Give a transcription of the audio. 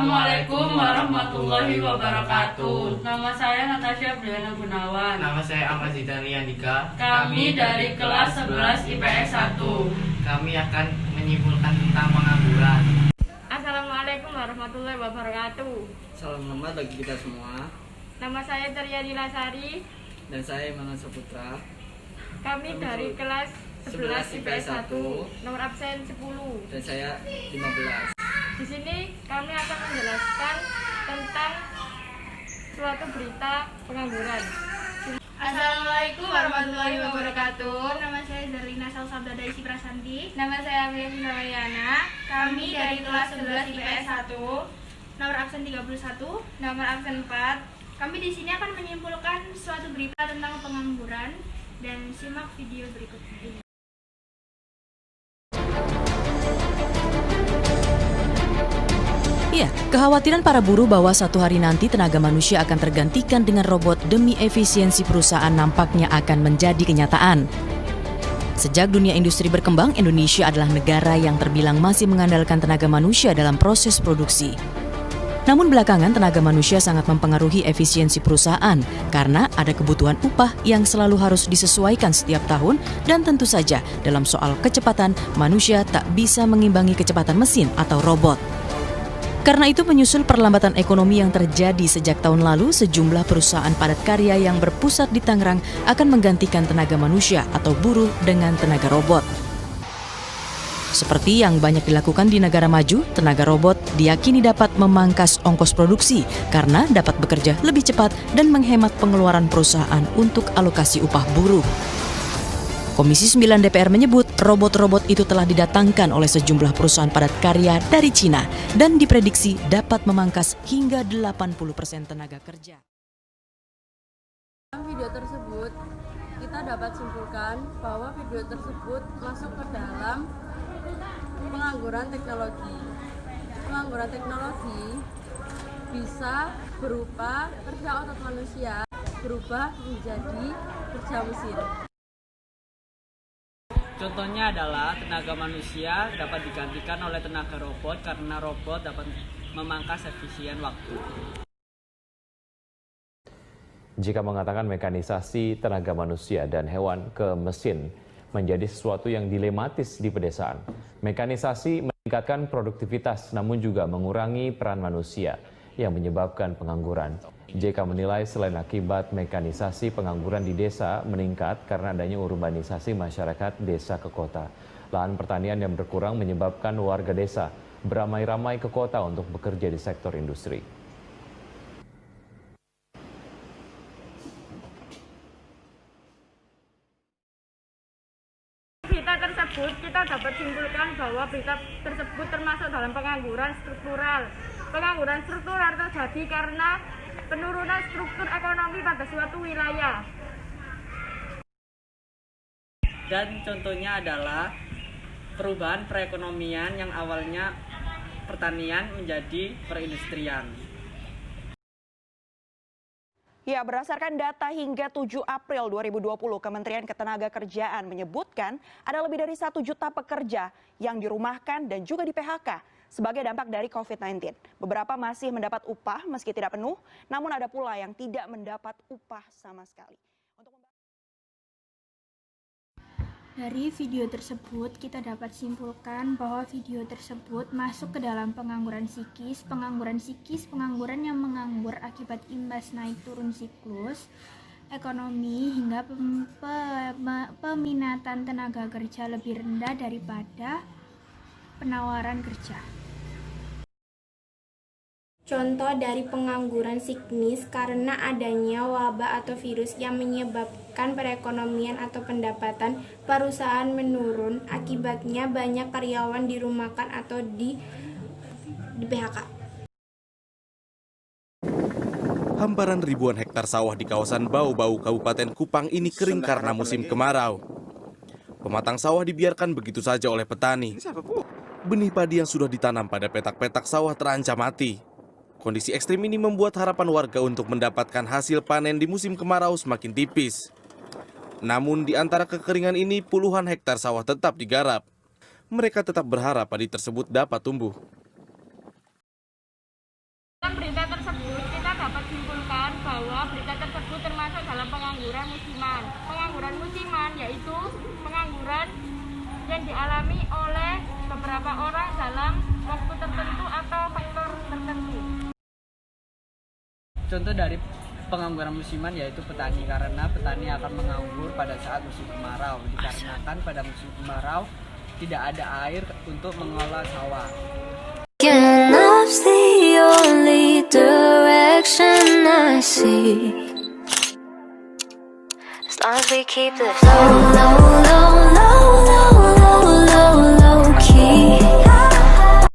Assalamualaikum warahmatullahi wabarakatuh. Nama saya Natasha Briana Gunawan. Nama saya Ahmad Zidani Andika. Kami dari kelas 11 IPS 1. Kami akan menyimpulkan tentang pengangguran. Assalamualaikum warahmatullahi wabarakatuh. Salam hormat bagi kita semua. Nama saya Triadi Lasari. Dan saya Iman Saputra. Kami dari kelas 11 IPS 1, nomor absen 10. Dan saya 15. Di sini kami akan menjelaskan tentang suatu berita pengangguran. Assalamualaikum warahmatullahi wabarakatuh. Nama saya Zarlina Salsabda Daisy Prasanti. Nama saya Amelia Sinawayana. Kami dari kelas 11 IPS 1. Nomor absen 31. Nomor absen 4. Kami di sini akan menyimpulkan suatu berita tentang pengangguran dan simak video berikut ini. Ya, kekhawatiran para buruh bahwa satu hari nanti tenaga manusia akan tergantikan dengan robot demi efisiensi perusahaan nampaknya akan menjadi kenyataan. Sejak dunia industri berkembang, Indonesia adalah negara yang terbilang masih mengandalkan tenaga manusia dalam proses produksi. Namun belakangan tenaga manusia sangat mempengaruhi efisiensi perusahaan karena ada kebutuhan upah yang selalu harus disesuaikan setiap tahun dan tentu saja dalam soal kecepatan manusia tak bisa mengimbangi kecepatan mesin atau robot. Karena itu menyusul perlambatan ekonomi yang terjadi sejak tahun lalu, sejumlah perusahaan padat karya yang berpusat di Tangerang akan menggantikan tenaga manusia atau buruh dengan tenaga robot. Seperti yang banyak dilakukan di negara maju, tenaga robot diyakini dapat memangkas ongkos produksi karena dapat bekerja lebih cepat dan menghemat pengeluaran perusahaan untuk alokasi upah buruh. Komisi 9 DPR menyebut robot-robot itu telah didatangkan oleh sejumlah perusahaan padat karya dari Cina dan diprediksi dapat memangkas hingga 80% tenaga kerja. Dalam video tersebut, kita dapat simpulkan bahwa video tersebut masuk ke dalam pengangguran teknologi. Pengangguran teknologi bisa berupa kerja otot manusia berubah menjadi kerja mesin. Contohnya adalah tenaga manusia dapat digantikan oleh tenaga robot karena robot dapat memangkas efisien waktu. Jika mengatakan mekanisasi tenaga manusia dan hewan ke mesin menjadi sesuatu yang dilematis di pedesaan. Mekanisasi meningkatkan produktivitas namun juga mengurangi peran manusia yang menyebabkan pengangguran. JK menilai selain akibat mekanisasi, pengangguran di desa meningkat karena adanya urbanisasi masyarakat desa ke kota. Lahan pertanian yang berkurang menyebabkan warga desa beramai-ramai ke kota untuk bekerja di sektor industri. Berita tersebut kita dapat simpulkan bahwa berita tersebut termasuk dalam pengangguran struktural. Pengangguran struktural terjadi karena penurunan struktur ekonomi pada suatu wilayah. Dan contohnya adalah perubahan perekonomian yang awalnya pertanian menjadi perindustrian. Ya, berdasarkan data hingga 7 April 2020, Kementerian Ketenagakerjaan menyebutkan ada lebih dari 1 juta pekerja yang dirumahkan dan juga di PHK sebagai dampak dari COVID-19. Beberapa masih mendapat upah meski tidak penuh, namun ada pula yang tidak mendapat upah sama sekali. Dari video tersebut, kita dapat simpulkan bahwa video tersebut masuk ke dalam pengangguran psikis, pengangguran yang menganggur akibat imbas naik turun siklus ekonomi hingga peminatan tenaga kerja lebih rendah daripada penawaran kerja. Contoh dari pengangguran psikis karena adanya wabah atau virus yang menyebabkan perekonomian atau pendapatan perusahaan menurun, akibatnya banyak karyawan dirumahkan atau di PHK. Hamparan ribuan hektar sawah di kawasan Bau-Bau, Kabupaten Kupang ini kering karena musim kemarau. Pematang sawah dibiarkan begitu saja oleh petani. Benih padi yang sudah ditanam pada petak-petak sawah terancam mati. Kondisi ekstrim ini membuat harapan warga untuk mendapatkan hasil panen di musim kemarau semakin tipis. Namun di antara kekeringan ini puluhan hektar sawah tetap digarap. Mereka tetap berharap padi tersebut dapat tumbuh. berita tersebut, kita dapat simpulkan bahwa berita tersebut termasuk dalam pengangguran musiman. Pengangguran musiman yaitu pengangguran yang dialami oleh beberapa orang dalam waktu tertentu atau faktor tertentu. Contoh dari pengangguran musiman yaitu petani, karena petani akan menganggur pada saat musim kemarau, dikarenakan pada musim kemarau tidak ada air untuk mengolah sawah. Love's the only direction I see. As long as we keep this low, low, low, low.